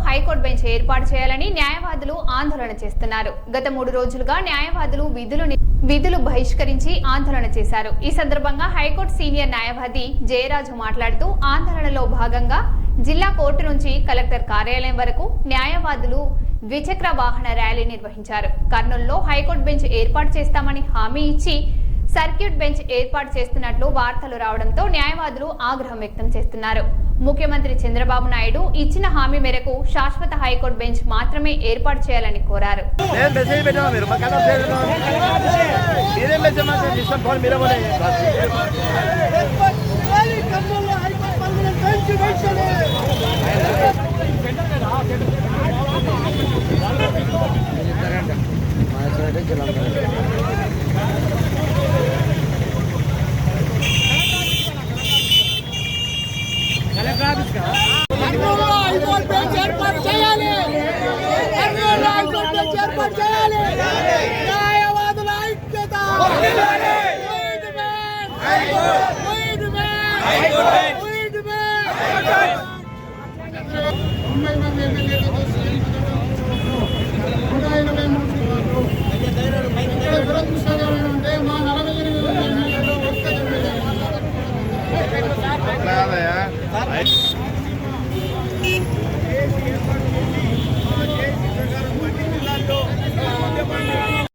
High court bench ఏర్పాటు చేయాలని న్యాయవాదులు ఆందోళన చేస్తున్నారు. గత 3 రోజులుగా న్యాయవాదులు విధులు బహిష్కరించి ఆందోళన చేశారు. ఈ సందర్భంగా హైకోర్టు సీనియర్ న్యాయవాది జయరాజు మాట్లాడుతూ ఆందోళనలో భాగంగా జిల్లా కోర్టు నుంచి కలెక్టర్ కార్యాలయం వరకు న్యాయవాదులు ద్విచక్ర వాహన ర్యాలీ నిర్వహించారు. కర్నూలులో హైకోర్టు బెంచ్ ఏర్పాటు చేస్తామని హామీ ఇచ్చి సర్క్యూట్ బెంచ్ ఏర్పాటు చేస్తున్నట్లు వార్తలు రావడంతో న్యాయవాదులు ఆగ్రహం వ్యక్తం చేస్తున్నారు. ముఖ్యమంత్రి చంద్రబాబు నాయుడు ఇచ్చిన హామీ మేరకు శాశ్వత హైకోర్టు బెంచ్ మాత్రమే ఏర్పాటు చేయాలని కోరారు.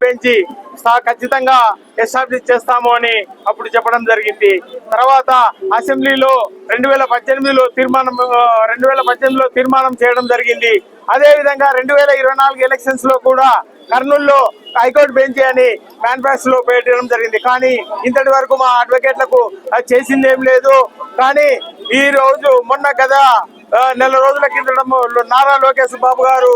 పెంచి ఖచ్చితంగా ఎస్టాబ్లిష్ చేస్తాము అని అప్పుడు చెప్పడం జరిగింది. తర్వాత అసెంబ్లీలో 2018లో తీర్మానం చేయడం జరిగింది. అదే విధంగా 2024 ఎలక్షన్స్ లో కూడా కర్నూలులో హైకోర్టు బెంచ్ అని మేనిఫెస్టోలో పెట్టడం జరిగింది. కానీ ఇంతటి వరకు మా అడ్వకేట్లకు చేసింది ఏం లేదు. కానీ ఈ రోజు మొన్న కదా నెల రోజుల కింద నారా లోకేష్ బాబు గారు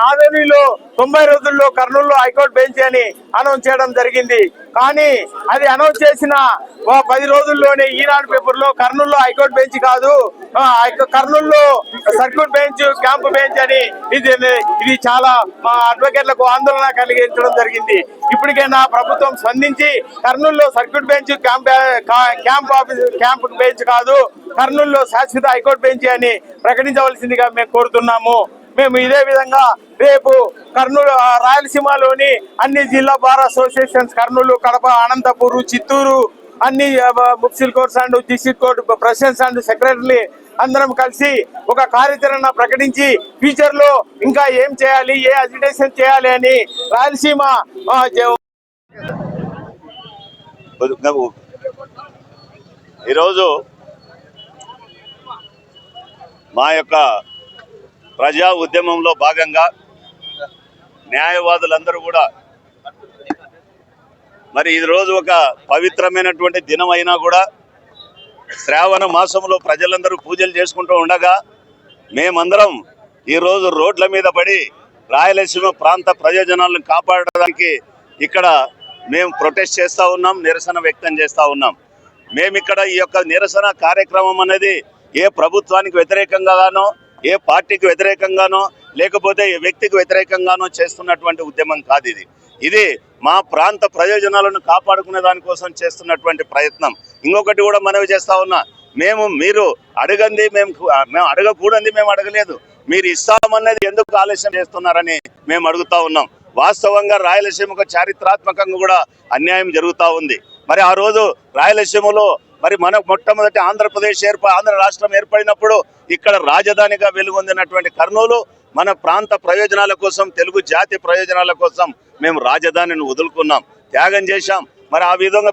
ఆదరణలో 90 రోజుల్లో కర్నూలులో హైకోర్టు బెంచ్ అని అనౌన్స్ చేయడం జరిగింది. కానీ అది అనౌన్స్ చేసిన 10 రోజుల్లోనే ఈనాడు పేపర్లో కర్నూలులో హైకోర్టు బెంచ్ కాదు, కర్నూలులో సర్క్యూట్ బెంచ్, క్యాంప్ బెంచ్ అని ఇది చాలా మా అడ్వకేట్లకు ఆందోళన కలిగించడం జరిగింది. ఇప్పటికైనా ప్రభుత్వం స్పందించి కర్నూలులో సర్క్యూట్ బెంచ్, క్యాంప్ బెంచ్ కాదు, కర్నూలులో శాశ్వత హైకోర్టు బెంచ్ అని ప్రకటించవలసిందిగా మేము కోరుతున్నాము. మేము ఇదే విధంగా రేపు కర్నూలు రాయలసీమలోని అన్ని జిల్లా బార్ అసోసియేషన్స్ కర్నూలు, కడప, అనంతపూర్, చిత్తూరు అన్ని municipal courts and district court presidents and secretary అందరం కలిసి ఒక కార్యాచరణ ప్రకటించి ఫ్యూచర్ లో ఇంకా ఏం చేయాలి, ఏ అజిటేషన్ చేయాలి అని రాయలసీమ ఈరోజు మా యొక్క ప్రజా ఉద్యమంలో భాగంగా న్యాయవాదులందరూ కూడా మరి ఈ రోజు ఒక పవిత్రమైనటువంటి దినం అయినా కూడా శ్రావణ మాసంలో ప్రజలందరూ పూజలు చేసుకుంటూ ఉండగా మేమందరం ఈరోజు రోడ్ల మీద పడి రాయలసీమ ప్రాంత ప్రయోజనాలను కాపాడడానికి ఇక్కడ మేము ప్రొటెస్ట్ చేస్తూ ఉన్నాం, నిరసన వ్యక్తం చేస్తూ ఉన్నాం. మేమిక్కడ ఈ యొక్క నిరసన కార్యక్రమం అనేది ఏ ప్రభుత్వానికి వ్యతిరేకంగానో, ఏ పార్టీకి వ్యతిరేకంగానో, లేకపోతే ఏ వ్యక్తికి వ్యతిరేకంగానో చేస్తున్నటువంటి ఉద్యమం కాదు ఇది. ఇది మా ప్రాంత ప్రయోజనాలను కాపాడుకునే దానికోసం చేస్తున్నటువంటి ప్రయత్నం. ఇంకొకటి కూడా మనవి చేస్తా ఉన్నా, మీరు అడగండి, మేము అడగకూడదు, మేము అడగలేదు, మీరు ఇస్తామన్నది ఎందుకు ఆలస్యం చేస్తున్నారని మేము అడుగుతా ఉన్నాం. వాస్తవంగా రాయలసీమకు చారిత్రాత్మకంగా కూడా అన్యాయం జరుగుతూ ఉంది. మరి ఆ రోజు రాయలసీమలో మరి మన మొట్టమొదటి ఆంధ్ర రాష్ట్రం ఏర్పడినప్పుడు ఇక్కడ రాజధానిగా వెలుగొందినటువంటి కర్నూలు మన ప్రాంత ప్రయోజనాల కోసం, తెలుగు జాతి ప్రయోజనాల కోసం మేము రాజధానిని వదులుకున్నాం, త్యాగం చేశాం. మరి ఆ విధంగా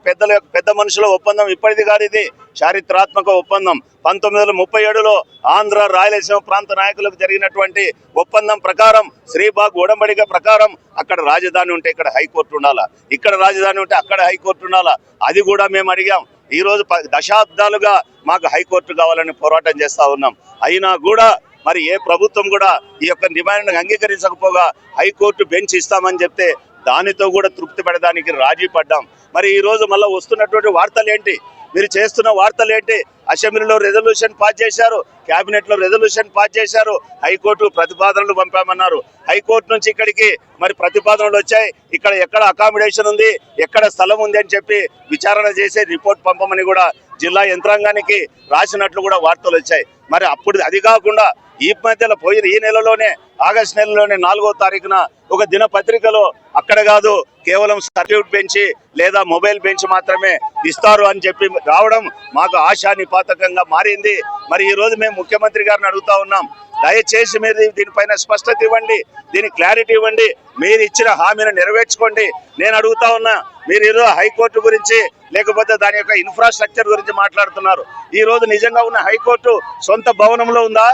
పెద్ద మనుషుల ఒప్పందం ఇప్పటిది కాదు, ఇది చారిత్రాత్మక ఒప్పందం. 1937లో ఆంధ్ర రాయలసీమ ప్రాంత నాయకులకు జరిగినటువంటి ఒప్పందం ప్రకారం, శ్రీబాగ్ ఒడంబడిక ప్రకారం అక్కడ రాజధాని ఉంటే ఇక్కడ హైకోర్టు ఉండాలా, ఇక్కడ రాజధాని ఉంటే అక్కడ హైకోర్టు ఉండాలా, అది కూడా మేము అడిగాం. ఈ రోజు దశాబ్దాలుగా మాకు హైకోర్టు కావాలని పోరాటం చేస్తా ఉన్నాం. అయినా కూడా మరి ఏ ప్రభుత్వం కూడా ఈ యొక్క డిమాండ్ అంగీకరించకపోగా హైకోర్టు బెంచ్ ఇస్తామని చెప్తే దానితో కూడా తృప్తి పడడానికి రాజీ పడ్డాం. మరి ఈ రోజు మళ్ళీ వస్తున్నటువంటి వార్తలు ఏంటి, మీరు చేస్తున్న వార్తలు ఏంటి? అసెంబ్లీలో రెజల్యూషన్ పాస్ చేశారు, క్యాబినెట్ లో రెజల్యూషన్ పాస్ చేశారు, హైకోర్టు ప్రతిపాదనలు పంపామన్నారు. హైకోర్టు నుంచి ఇక్కడికి మరి ప్రతిపాదనలు వచ్చాయి, ఇక్కడ ఎక్కడ అకామిడేషన్ ఉంది, ఎక్కడ స్థలం ఉంది అని చెప్పి విచారణ చేసి రిపోర్ట్ పంపమని కూడా జిల్లా యంత్రాంగానికి రాసినట్లు కూడా వార్తలు వచ్చాయి. మరి అప్పుడు అది కాకుండా ఈ మధ్యలో పోయిన ఈ నెలలోనే ఆగస్టు నెలలోనే 4వ తారీఖున ఒక దినపత్రికలో అక్కడ కాదు కేవలం సర్క్యూట్ బెంచ్ లేదా మొబైల్ బెంచ్ మాత్రమే ఇస్తారు అని చెప్పి రావడం మాకు ఆశానిపాతకంగా మారింది. మరి ఈ రోజు మేము ముఖ్యమంత్రి గారిని అడుగుతా ఉన్నాం, దయచేసి మీరు దీనిపైన స్పష్టత ఇవ్వండి, దీని క్లారిటీ ఇవ్వండి, మీరు ఇచ్చిన హామీని నెరవేర్చుకోండి. నేను అడుగుతా ఉన్నా, మీరు ఈరోజు హైకోర్టు గురించి లేకపోతే దాని యొక్క ఇన్ఫ్రాస్ట్రక్చర్ గురించి మాట్లాడుతున్నారు. ఈ రోజు నిజంగా ఉన్న హైకోర్టు సొంత భవనంలో ఉందా?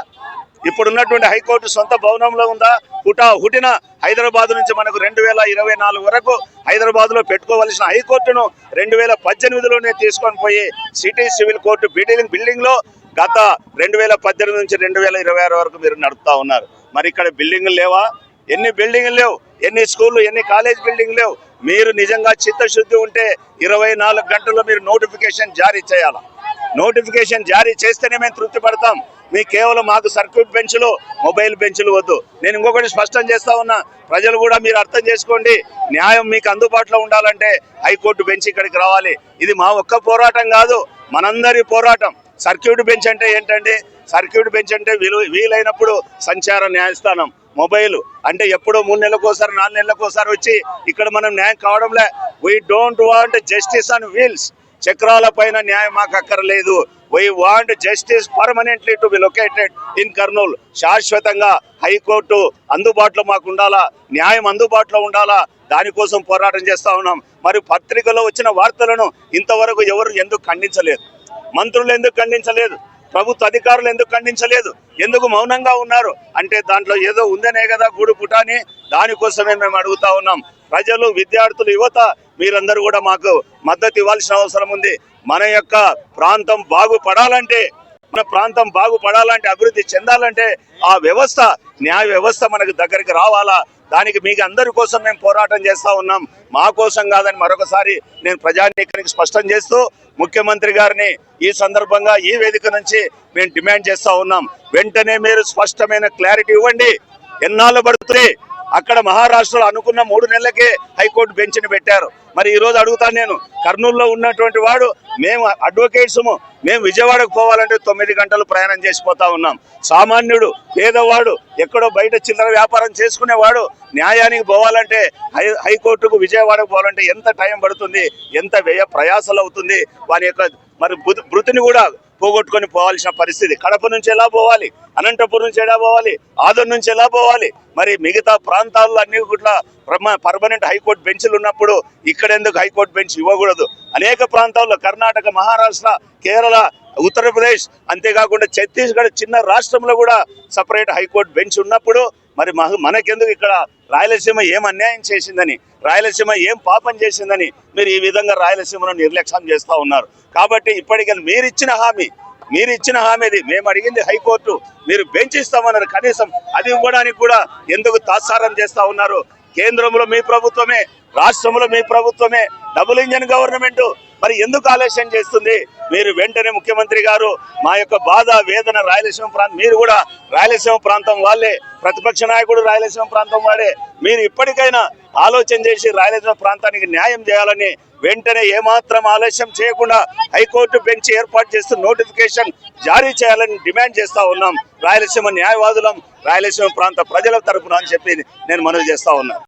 ఇప్పుడున్నటువంటి హైకోర్టు సొంత భవనంలో ఉందా? హుటిన హైదరాబాద్ నుంచి మనకు 2024 వరకు హైదరాబాద్ లో పెట్టుకోవాల్సిన హైకోర్టును 2018లోనే తీసుకొని పోయి సిటీ సివిల్ కోర్టు బిల్డింగ్ లో గత 2018 నుంచి 2026 వరకు మీరు నడుపుతా ఉన్నారు. మరి ఇక్కడ బిల్డింగ్లు లేవా? ఎన్ని బిల్డింగ్లు లేవు, ఎన్ని స్కూళ్ళు, ఎన్ని కాలేజ్ బిల్డింగ్ లేవు. మీరు నిజంగా చిత్తశుద్ధి ఉంటే 24 గంటల్లో మీరు నోటిఫికేషన్ జారీ చేయాలి. నోటిఫికేషన్ జారీ చేస్తేనే మేము తృప్తి పడతాం. మీ కేవలం మాకు సర్క్యూట్ బెంచ్లు, మొబైల్ బెంచ్లు వద్దు. నేను ఇంకొకటి స్పష్టం చేస్తా ఉన్నా, ప్రజలు కూడా మీరు అర్థం చేసుకోండి, న్యాయం మీకు అందుబాటులో ఉండాలంటే హైకోర్టు బెంచ్ ఇక్కడికి రావాలి. ఇది మా ఒక్క పోరాటం కాదు, మనందరి పోరాటం. సర్క్యూట్ బెంచ్ అంటే ఏంటండి? సర్క్యూట్ బెంచ్ అంటే వీలైనప్పుడు సంచార న్యాయస్థానం, మొబైల్ అంటే ఎప్పుడో 3 నెలలకోసారి 4 నెలలకోసారి వచ్చి ఇక్కడ మనం న్యాయం కావడంలే. We don't want justice on wheels. చక్రాల పైన న్యాయం మాకు అక్కర్లేదు. We want justice permanently to be located in Kurnool. శాశ్వతంగా హైకోర్టు అందుబాటులో మాకు ఉండాలా, న్యాయం అందుబాటులో ఉండాలా, దానికోసం పోరాటం చేస్తా ఉన్నాం. మరి పత్రికలో వచ్చిన వార్తలను ఇంతవరకు ఎవరు ఎందుకు ఖండించలేదు? మంత్రులు ఎందుకు ఖండించలేదు? ప్రభుత్వ అధికారులు ఎందుకు ఖండించలేదు? ఎందుకు మౌనంగా ఉన్నారు? అంటే దాంట్లో ఏదో ఉందనే కదా గూడు పుటాని. దానికోసమే మేము అడుగుతా ఉన్నాం. ప్రజలు, విద్యార్థులు, యువత మీరందరూ కూడా మాకు మద్దతు ఇవ్వాల్సిన అవసరం ఉంది. మన యొక్క ప్రాంతం బాగుపడాలంటే, అభివృద్ధి చెందాలంటే ఆ వ్యవస్థ, న్యాయ వ్యవస్థ మనకు దగ్గరికి రావాలా. దానికి మీకు అందరి కోసం మేము పోరాటం చేస్తా ఉన్నాం, మా కోసం కాదని మరొకసారి నేను ప్రజానీకానికి స్పష్టం చేస్తూ ముఖ్యమంత్రి గారిని ఈ సందర్భంగా ఈ వేదిక నుంచి మేము డిమాండ్ చేస్తా ఉన్నాం. వెంటనే మీరు స్పష్టమైన క్లారిటీ ఇవ్వండి. ఎన్నాళ్ళు పడుతుంది? అక్కడ మహారాష్ట్రలో అనుకున్న 3 నెలలకే హైకోర్టు బెంచ్ని పెట్టారు. మరి ఈ రోజు అడుగుతాను నేను, కర్నూలులో ఉన్నటువంటి వాడు, మేము అడ్వకేట్స్, మేము విజయవాడకు పోవాలంటే 9 గంటలు ప్రయాణం చేసిపోతా ఉన్నాం. సామాన్యుడు, పేదవాడు, ఎక్కడో బయట చిల్లర వ్యాపారం చేసుకునేవాడు న్యాయానికి పోవాలంటే, హైకోర్టుకు విజయవాడకు పోవాలంటే ఎంత టైం పడుతుంది, ఎంత వ్యయ ప్రయాసలు అవుతుంది. వారి యొక్క మరి బృతిని కూడా పోగొట్టుకొని పోవాల్సిన పరిస్థితి. కడప నుంచి ఎలా పోవాలి, అనంతపురం నుంచి ఎలా పోవాలి, ఆదోన్ నుంచి ఎలా పోవాలి? మరి మిగతా ప్రాంతాల్లో అన్ని కూడా పర్మనెంట్ హైకోర్టు బెంచ్లు ఉన్నప్పుడు ఇక్కడ ఎందుకు హైకోర్టు బెంచ్ ఇవ్వకూడదు? అనేక ప్రాంతాల్లో కర్ణాటక, మహారాష్ట్ర, కేరళ, ఉత్తరప్రదేశ్, అంతేకాకుండా ఛత్తీస్గఢ్ చిన్న రాష్ట్రంలో కూడా సపరేట్ హైకోర్టు బెంచ్ ఉన్నప్పుడు మరి మనకెందుకు ఇక్కడ రాయలసీమ ఏం అన్యాయం చేసిందని, రాయలసీమ ఏం పాపం చేసిందని మీరు ఈ విధంగా రాయలసీమను నిర్లక్ష్యం చేస్తూ ఉన్నారు. కాబట్టి ఇప్పటికీ మీరు ఇచ్చిన హామీది, మేము అడిగింది హైకోర్టు, మీరు బెంచ్ ఇస్తామన్నారు. కనీసం అది ఇవ్వడానికి కూడా ఎందుకు తాత్సారం చేస్తా ఉన్నారు? కేంద్రంలో మీ ప్రభుత్వమే, రాష్ట్రంలో మీ ప్రభుత్వమే, డబుల్ ఇంజన్ గవర్నమెంట్. మరి ఎందుకు ఆలస్యం చేస్తుంది? మీరు వెంటనే ముఖ్యమంత్రి గారు, మా యొక్క బాధ, వేదన రాయలసీమ ప్రాంతం, మీరు కూడా రాయలసీమ ప్రాంతం వాళ్ళే, ప్రతిపక్ష నాయకుడు రాయలసీమ ప్రాంతం వాడే, మీరు ఇప్పటికైనా ఆలోచన చేసి రాయలసీమ ప్రాంతానికి న్యాయం చేయాలని వెంటనే ఏమాత్రం ఆలస్యం చేయకుండా హైకోర్టు బెంచ్ ఏర్పాటు చేస్తూ నోటిఫికేషన్ జారీ చేయాలని డిమాండ్ చేస్తా ఉన్నాం. రాయలసీమ న్యాయవాదులం, రాయలసీమ ప్రాంత ప్రజల తరపున అని చెప్పి నేను మనవి చేస్తా ఉన్నాను.